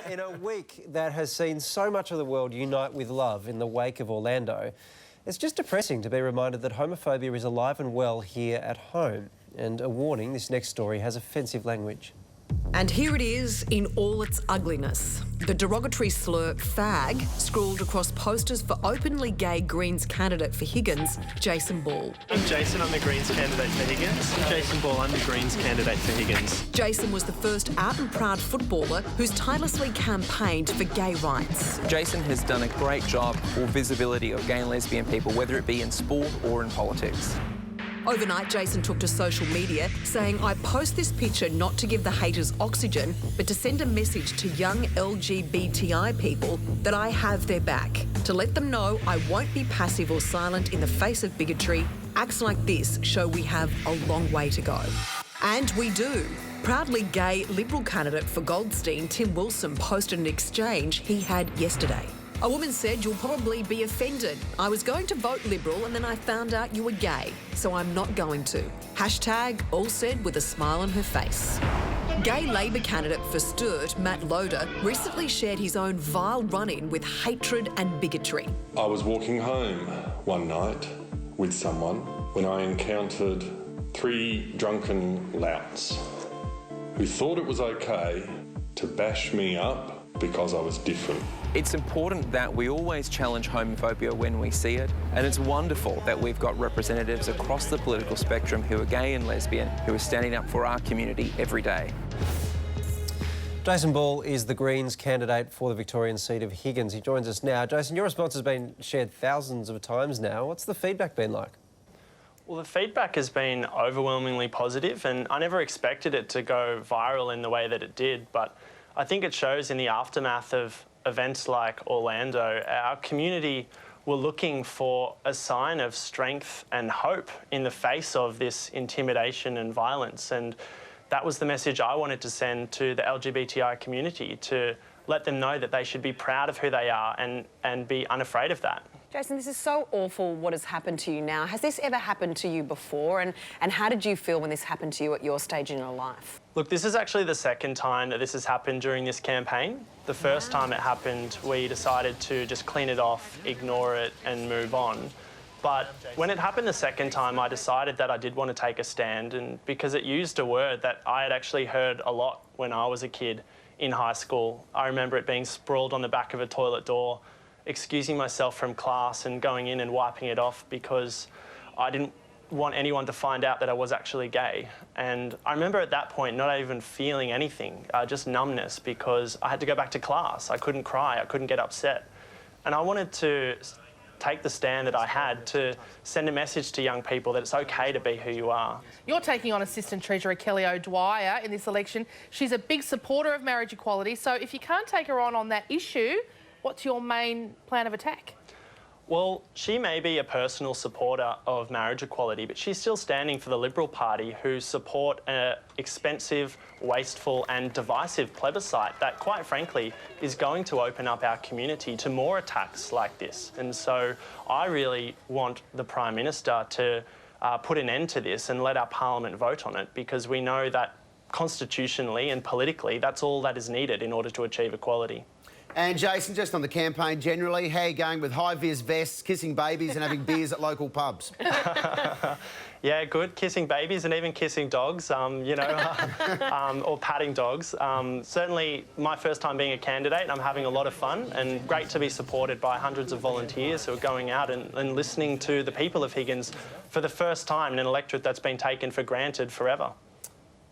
in a week that has seen so much of the world unite with love in the wake of Orlando, it's just depressing to be reminded that homophobia is alive and well here at home. And a warning, this next story has offensive language. And here it is in all its ugliness. The derogatory slur fag scrawled across posters for openly gay Greens candidate for Higgins, Jason Ball. I'm Jason, I'm the Greens candidate for Higgins. I'm Jason Ball, I'm the Greens candidate for Higgins. Jason was the first out and proud footballer who's tirelessly campaigned for gay rights. Jason has done a great job for visibility of gay and lesbian people, whether it be in sport or in politics. Overnight, Jason took to social media saying, "I post this picture not to give the haters oxygen, but to send a message to young LGBTI people that I have their back. To let them know I won't be passive or silent in the face of bigotry. Acts like this show we have a long way to go." And we do. Proudly gay Liberal candidate for Goldstein, Tim Wilson, posted an exchange he had yesterday. A woman said, "You'll probably be offended. I was going to vote Liberal and then I found out you were gay, so I'm not going to." Hashtag all said with a smile on her face. Gay Labor candidate for Sturt, Matt Loader, recently shared his own vile run-in with hatred and bigotry. I was walking home one night with someone when I encountered 3 drunken louts who thought it was okay to bash me up because I was different. It's important that we always challenge homophobia when we see it, and it's wonderful that we've got representatives across the political spectrum who are gay and lesbian, who are standing up for our community every day. Jason Ball is the Greens candidate for the Victorian seat of Higgins. He joins us now. Jason, your response has been shared thousands of times now. What's the feedback been like? Well, the feedback has been overwhelmingly positive, and I never expected it to go viral in the way that it did, but I think it shows in the aftermath of events like Orlando, our community were looking for a sign of strength and hope in the face of this intimidation and violence. And that was the message I wanted to send to the LGBTI community, to let them know that they should be proud of who they are and be unafraid of that. Jason, this is so awful what has happened to you now. Has this ever happened to you before? And how did you feel when this happened to you at your stage in your life? Look, this is actually the second time that this has happened during this campaign. The first time it happened, we decided to just clean it off, ignore it and move on. But when it happened the second time, I decided that I did want to take a stand, and because it used a word that I had actually heard a lot when I was a kid in high school. I remember it being sprawled on the back of a toilet door, excusing myself from class and going in and wiping it off because I didn't want anyone to find out that I was actually gay. And I remember at that point not even feeling anything, just numbness, because I had to go back to class. I couldn't cry, I couldn't get upset. And I wanted to take the stand that I had to send a message to young people that it's okay to be who you are. You're taking on Assistant Treasurer Kelly O'Dwyer in this election. She's a big supporter of marriage equality, so if you can't take her on that issue, what's your main plan of attack? Well, she may be a personal supporter of marriage equality, but she's still standing for the Liberal Party, who support an expensive, wasteful and divisive plebiscite that, quite frankly, is going to open up our community to more attacks like this. And so I really want the Prime Minister to put an end to this and let our Parliament vote on it, because we know that constitutionally and politically that's all that is needed in order to achieve equality. And Jason, just on the campaign generally, how are you going with high-vis vests, kissing babies and having beers at local pubs? Yeah, good. Kissing babies and even kissing dogs, you know, or patting dogs. Certainly my first time being a candidate, I'm having a lot of fun, and great to be supported by hundreds of volunteers who are going out and listening to the people of Higgins for the first time in an electorate that's been taken for granted forever.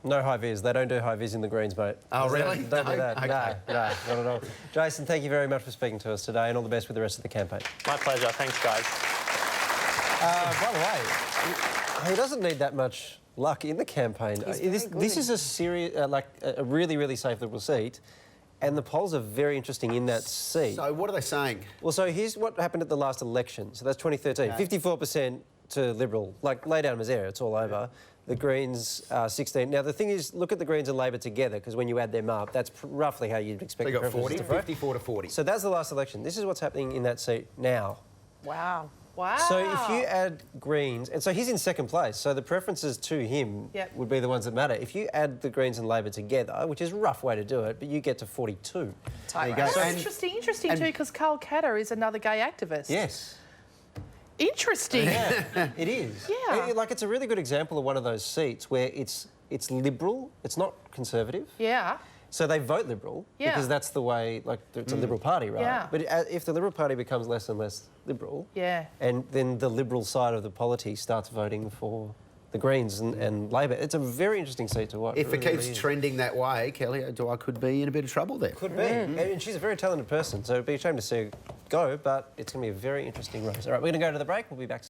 No high-vis. They don't do high-vis in the Greens, mate. Oh, really? Don't do that. Okay. No, not at all. Jason, thank you very much for speaking to us today, and all the best with the rest of the campaign. My pleasure. Thanks, guys. By the way, he doesn't need that much luck in the campaign. This is a serious, a really, really safe Liberal seat, and the polls are very interesting in that seat. So what are they saying? Well, so here's what happened at the last election. So that's 2013. 54% to Liberal. Like, lay down Missouri, it's all over. The Greens 16. Now, the thing is, look at the Greens and Labor together, because when you add them up, that's roughly how you'd expect. They got 40, to vote. 54 to 40. So that's the last election. This is what's happening in that seat now. Wow. Wow. So if you add Greens, and so he's in second place, so the preferences to him Yep. would be the ones that matter. If you add the Greens and Labor together, which is a rough way to do it, but you get to 42. There you go. So And- interesting too, because Carl Catter is another gay activist. Yes. Interesting. Yeah, it is. Yeah. Like, it's a really good example of one of those seats where it's liberal, it's not conservative. Yeah. So they vote Liberal Yeah. because that's the way, like, it's a Liberal Party, right? Yeah. But if the Liberal Party becomes less and less Liberal, Yeah. and then the Liberal side of the polity starts voting for the Greens and Labor, it's a very interesting seat to watch. If it really keeps is. trending that way, Kelly O'Dwyer could be in a bit of trouble there. Could be. And she's a very talented person, so it'd be a shame to see her go, but it's going to be a very interesting race. All right, we're going to go to the break. We'll be back.